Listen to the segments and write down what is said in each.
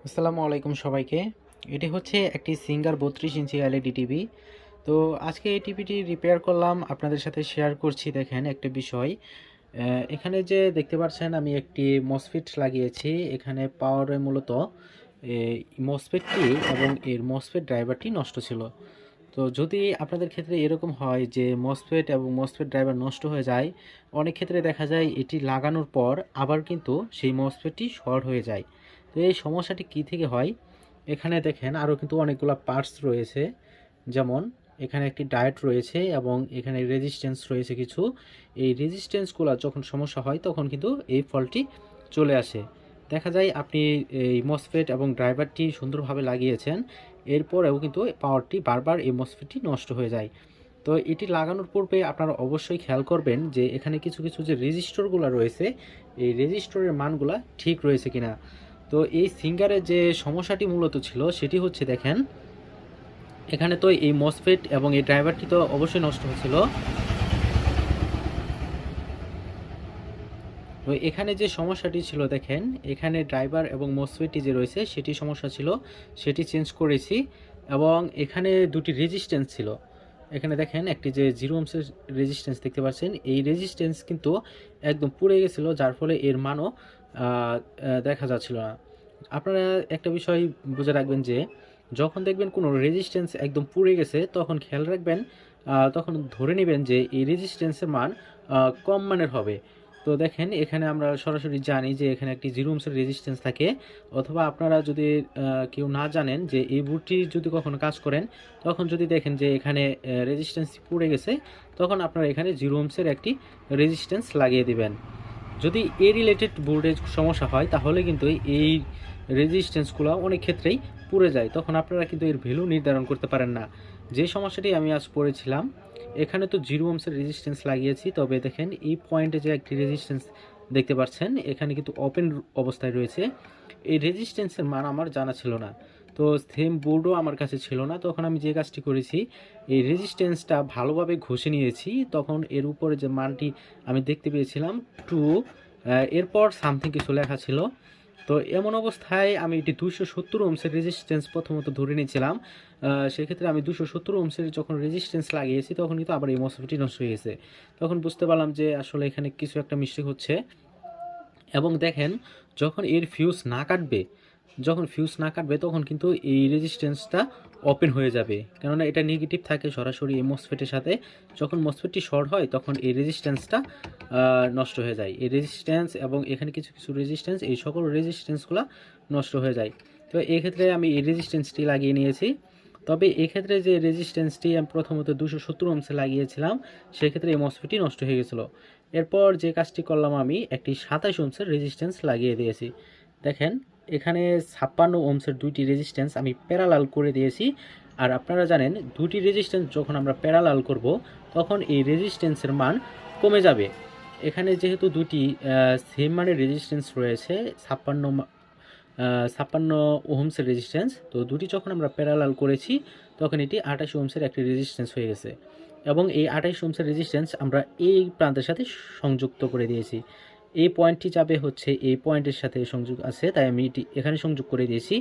আসসালামু আলাইকুম সবাইকে। এটি হচ্ছে একটি সিঙ্গার 32 ইঞ্চি এলইডি টিভি। তো আজকে এই টিভিটি রিপেয়ার করলাম, আপনাদের সাথে শেয়ার করছি। দেখেন একটা বিষয়, এখানে যে দেখতে পাচ্ছেন আমি একটি মসফেট লাগিয়েছি। এখানে পাওয়ারে মূলত মসফেটটি এবং এর মসফেট ড্রাইভারটি নষ্ট ছিল। তো যদি আপনাদের ক্ষেত্রে এরকম হয় যে মসফেট এবং মসফেট ড্রাইভার নষ্ট হয়ে যায়, অনেক ক্ষেত্রে দেখা যায় এটি লাগানোর পর আবার কিন্তু সেই মসফেটটি শর্ট হয়ে যায়। তো এই সমস্যাটি কী থেকে হয়, এখানে দেখেন আরও কিন্তু অনেকগুলো পার্টস রয়েছে। যেমন এখানে একটি ডায়োড রয়েছে এবং এখানে রেজিস্ট্যান্স রয়েছে কিছু। এই রেজিস্ট্যান্সগুলো যখন সমস্যা হয় তখন কিন্তু এই ফল্টটি চলে আসে। দেখা যায় আপনি এই মসফেট এবং ড্রাইভারটি সুন্দরভাবে লাগিয়েছেন, এরপরেও কিন্তু পাওয়ারটি বারবার এই মসফেটটি নষ্ট হয়ে যায়। তো এটি লাগানোর পূর্বে আপনারা অবশ্যই খেয়াল করবেন যে এখানে কিছু কিছু যে রেজিস্টরগুলো রয়েছে, এই রেজিস্টরের মানগুলা ঠিক রয়েছে কিনা। তো এই সিঙ্গারের যে সমস্যাটি মূলত ছিল সেটি হচ্ছে, দেখেন এখানে তো এই মসফেট এবং এই ড্রাইভারটি তো অবশ্যই নষ্ট হয়েছিল। তো এখানে যে সমস্যাটি ছিল, দেখেন এখানে ড্রাইভার এবং মসফেটটি যে রয়েছে সেটি সমস্যা ছিল, সেটি চেঞ্জ করেছি। এবং এখানে দুটি রেজিস্ট্যান্স ছিল। এখানে দেখেন একটি যে 0 ওহমের রেজিস্ট্যান্স দেখতে পাচ্ছেন, এই রেজিস্ট্যান্স কিন্তু একদম পুড়ে গেছিলো, যার ফলে এর মানও দেখা যাচ্ছিল না। আপনারা একটা বিষয় বুঝে রাখবেন যে যখন দেখবেন কোনো রেজিস্ট্যান্স একদম পুড়ে গেছে, তখন খেয়াল রাখবেন, তখন ধরে নেবেন যে এই রেজিস্ট্যান্সের মান কম মানের হবে। তো দেখেন এখানে আমরা সরাসরি জানি যে এখানে একটি 0 ওহমের রেজিস্ট্যান্স থাকে। অথবা আপনারা যদি কেউ না জানেন যে এই বোর্ডটি যদি কখনো কাজ করেন, তখন যদি দেখেন যে এখানে রেজিস্ট্যান্স পুড়ে গেছে, তখন আপনারা এখানে 0 ওহমের একটি রেজিস্ট্যান্স লাগিয়ে দিবেন। যদি এ রিলেটেড বোর্ডের সমস্যা হয় তাহলে কিন্তু এই রেজিস্ট্যান্সগুলো অনেক ক্ষেত্রেই পুড়ে যায়, তখন আপনারা কিন্তু এর ভ্যালু নির্ধারণ করতে পারেন না। যে সমস্যাটি আমি আজ পড়েছিলাম, এখানে তো 0 ওহমের রেজিস্ট্যান্স লাগিয়েছি, তবে দেখেন এই পয়েন্টে যে একটি রেজিস্ট্যান্স দেখতে পাচ্ছেন এখানে কিন্তু ওপেন অবস্থায় রয়েছে। এই রেজিস্ট্যান্সের মান আমার জানা ছিল না, তো সেম বোর্ডও আমার কাছে ছিল না। তখন আমি যে কাজটি করেছি, এই রেজিস্ট্যান্সটা ভালোভাবে ঘষে নিয়েছি। তখন এর উপরে যে মানটি আমি দেখতে পেয়েছিলাম 2, এরপর সামথিং কিছু লেখা ছিল। তো এমন অবস্থায় আমি এটি 270 ওহমের রেজিস্ট্যান্স প্রথমত ধরে নিয়েছিলাম। সেক্ষেত্রে আমি 270 ওহমের যখন রেজিস্ট্যান্স লাগিয়েছি, তখন কিন্তু আবার এই মসফেটটি নষ্ট হয়ে গেছে। তখন বুঝতে পারলাম যে আসলে এখানে কিছু একটা মিস্টেক হচ্ছে। এবং দেখেন যখন এর ফিউজ না কাটবে, তখন কিন্তু এই রেজিস্ট্যান্সটা ওপেন হয়ে যাবে, কেননা এটা নেগেটিভ থাকে সরাসরি এই মসফেটের সাথে। যখন মসফেটটি শর্ট হয় তখন এই রেজিস্ট্যান্সটা নষ্ট হয়ে যায়। এই রেজিস্ট্যান্স এবং এখানে কিছু কিছু রেজিস্ট্যান্স, এই সকল রেজিস্ট্যান্সগুলো নষ্ট হয়ে যায়। তো এক্ষেত্রে আমি এই রেজিস্ট্যান্সটি লাগিয়ে নিয়েছি। তবে এক্ষেত্রে যে রেজিস্ট্যান্সটি আমি প্রথমত 270 ওহমসে লাগিয়েছিলাম, সেক্ষেত্রে এই মসফেটটি নষ্ট হয়ে গেছিলো। এরপর যে কাজটি করলাম, আমি একটি 27 ওহমসের রেজিস্ট্যান্স লাগিয়ে দিয়েছি। দেখেন এখানে 56 ওহমসের দুইটি রেজিস্ট্যান্স আমি প্যারালাল করে দিয়েছি। আর আপনারা জানেন দুটি রেজিস্ট্যান্স যখন আমরা প্যারালাল করব, তখন এই রেজিস্ট্যান্সের মান কমে যাবে। এখানে যেহেতু দুটি সেম মানের রেজিস্ট্যান্স রয়েছে, 56 ওহমসের রেজিস্ট্যান্স, তো দুটি যখন আমরা প্যারালাল করেছি, তখন এটি 28 ওহমসের একটি রেজিস্ট্যান্স হয়ে গেছে। এবং এই 28 ওহমসের রেজিস্ট্যান্স আমরা এই প্রান্তের সাথে সংযুক্ত করে দিয়েছি। এই পয়েন্টটি যাবে হচ্ছে এই পয়েন্টের সাথে সংযোগ আছে, তাই আমি এটি এখানে সংযোগ করে দিয়েছি।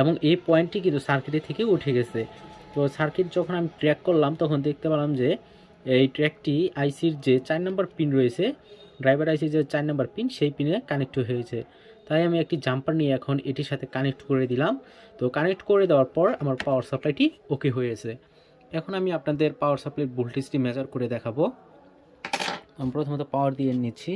এবং এই পয়েন্টটি কিন্তু সার্কিটের থেকে উঠে গেছে। তো সার্কিট যখন আমি ট্র্যাক করলাম, তখন দেখতে পেলাম যে এই ট্র্যাকটি আইসির যে 4 নম্বর পিন রয়েছে, ড্রাইভার আইসির যে 4 নম্বর পিন, সেই পিনে কানেক্ট হয়েছে। তাই আমি একটি জাম্পার নিয়ে এখন এটির সাথে কানেক্ট করে দিলাম। তো কানেক্ট করে দেওয়ার পর আমার পাওয়ার সাপ্লাইটি ওকে হয়েছে। এখন আমি আপনাদের পাওয়ার সাপ্লাইয়ের ভোল্টেজটি মেজার করে দেখাবো। আমি প্রথমত পাওয়ার দিয়ে নিচ্ছি।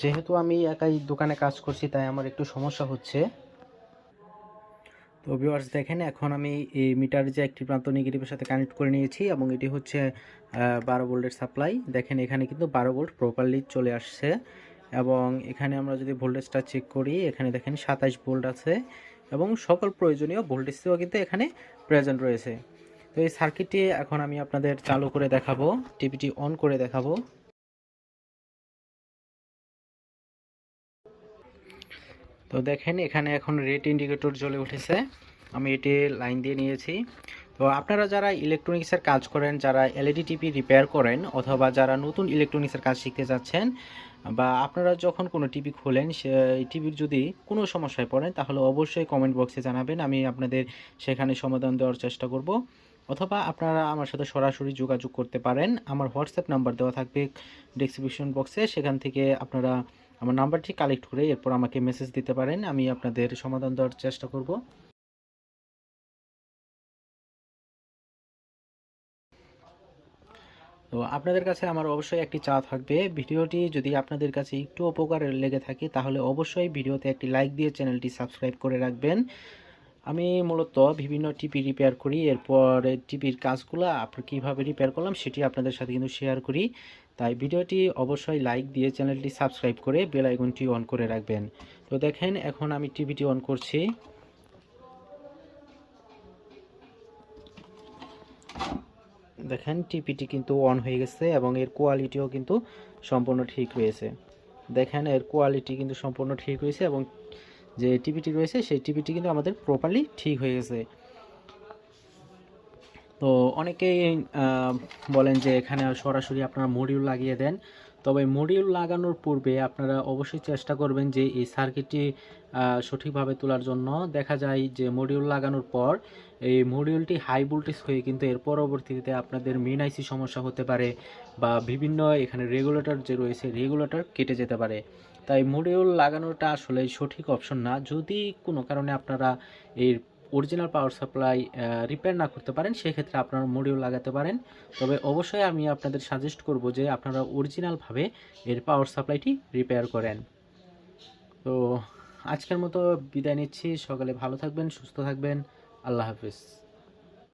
যেহেতু আমি একাই দোকানে কাজ করছি, তাই আমার একটু সমস্যা হচ্ছে। তো ভিউয়ার্স দেখেন, এখন আমি এই মিটার যে একটি প্রান্ত নেগেটিভের সাথে কানেক্ট করে নিয়েছি এবং এটি হচ্ছে 12 ভোল্টের সাপ্লাই। দেখেন এখানে কিন্তু 12 ভোল্ট প্রপারলি চলে আসছে। এবং এখানে আমরা যদি ভোল্টেজটা চেক করি, এখানে দেখেন 27 ভোল্ট আছে এবং সকল প্রয়োজনীয় ভোল্টেজও কিন্তু এখানে প্রেজেন্ট রয়েছে। তো এই সার্কিটটি এখন আমি আপনাদের চালু করে দেখাবো, টিভিটি অন করে দেখাবো। তো দেখেন এখানে এখন রেড ইন্ডিকেটর জ্বলে উঠেছে। আমি এটি লাইন দিয়ে নিয়েছি। তো আপনারা যারা ইলেকট্রনিক্সের কাজ করেন, যারা এলইডি টিভি রিপেয়ার করেন, অথবা যারা নতুন ইলেকট্রনিক্সের কাজ শিখতে যাচ্ছেন, বা আপনারা যখন কোনো টিভি খোলেন সেই টিভির যদি কোনো সমস্যায় পড়েন, তাহলে অবশ্যই কমেন্ট বক্সে জানাবেন, আমি আপনাদের সেখানে সমাধান দেওয়ার চেষ্টা করব। অথবা আপনারা আমার সাথে সরাসরি যোগাযোগ করতে পারেন, আমার হোয়াটসঅ্যাপ নাম্বার দেওয়া থাকবে ডেসক্রিপশন বক্সে, সেখান থেকে আপনারা আমার নাম্বারটি কালেক্ট করে এরপর আমাকে মেসেজ দিতে পারেন, আমি আপনাদের সমাধান দেওয়ার চেষ্টা করব। তো আপনাদের কাছে আমার অবশ্যই একটি চাওয়া থাকবে, ভিডিওটি যদি আপনাদের কাছে একটু উপকার লেগে থাকে তাহলে অবশ্যই ভিডিওতে একটি লাইক দিয়ে চ্যানেলটি সাবস্ক্রাইব করে রাখবেন। আমি মূলত বিভিন্ন টিভি রিপেয়ার করি, এরপর টিভির কাজগুলো আপনি কীভাবে রিপেয়ার করলাম সেটি আপনাদের সাথে কিন্তু শেয়ার করি। তাই ভিডিওটি অবশ্যই লাইক দিয়ে চ্যানেলটি সাবস্ক্রাইব করে বেল আইকনটি অন করে রাখবেন। তো দেখেন এখন আমি টিভিটি অন করছি। দেখেন টিভিটি কিন্তু অন হয়ে গেছে এবং এর কোয়ালিটিও কিন্তু সম্পূর্ণ ঠিক রয়েছে। দেখেন এর কোয়ালিটি কিন্তু সম্পূর্ণ ঠিক রয়েছে এবং যে টিভিটি রয়েছে সেই টিভিটি কিন্তু আমাদের প্রপারলি ঠিক হয়ে গেছে। তো অনেকেই বলেন যে এখানে সরাসরি আপনারা মডিউল লাগিয়ে দেন, তবে মডিউল লাগানোর পূর্বে আপনারা অবশ্যই চেষ্টা করবেন যে এই সার্কিটটি সঠিকভাবে তোলার জন্য। দেখা যায় যে মডিউল লাগানোর পর এই মডিউলটি হাই ভোল্টেজ হয়ে কিন্তু এর পরবর্তীতে আপনাদের মেইন আইসি সমস্যা হতে পারে, বা বিভিন্ন এখানে রেগুলেটর যে রয়েছে রেগুলেটর কেটে যেতে পারে। তাই মডিউল লাগানোটা আসলে সঠিক অপশন না। যদি কোনো কারণে আপনারা এই অরিজিনাল পাওয়ার সাপ্লাই রিপেয়ার না করতে পারেন, সেক্ষেত্রে আপনারা মডিউল লাগাতে পারেন। তবে অবশ্যই আমি আপনাদের সাজেস্ট করব যে আপনারা অরিজিনালভাবে এর পাওয়ার সাপ্লাইটি রিপেয়ার করেন। তো আজকের মতো বিদায় নিচ্ছি, সকালে ভালো থাকবেন, সুস্থ থাকবেন, আল্লাহ হাফিজ।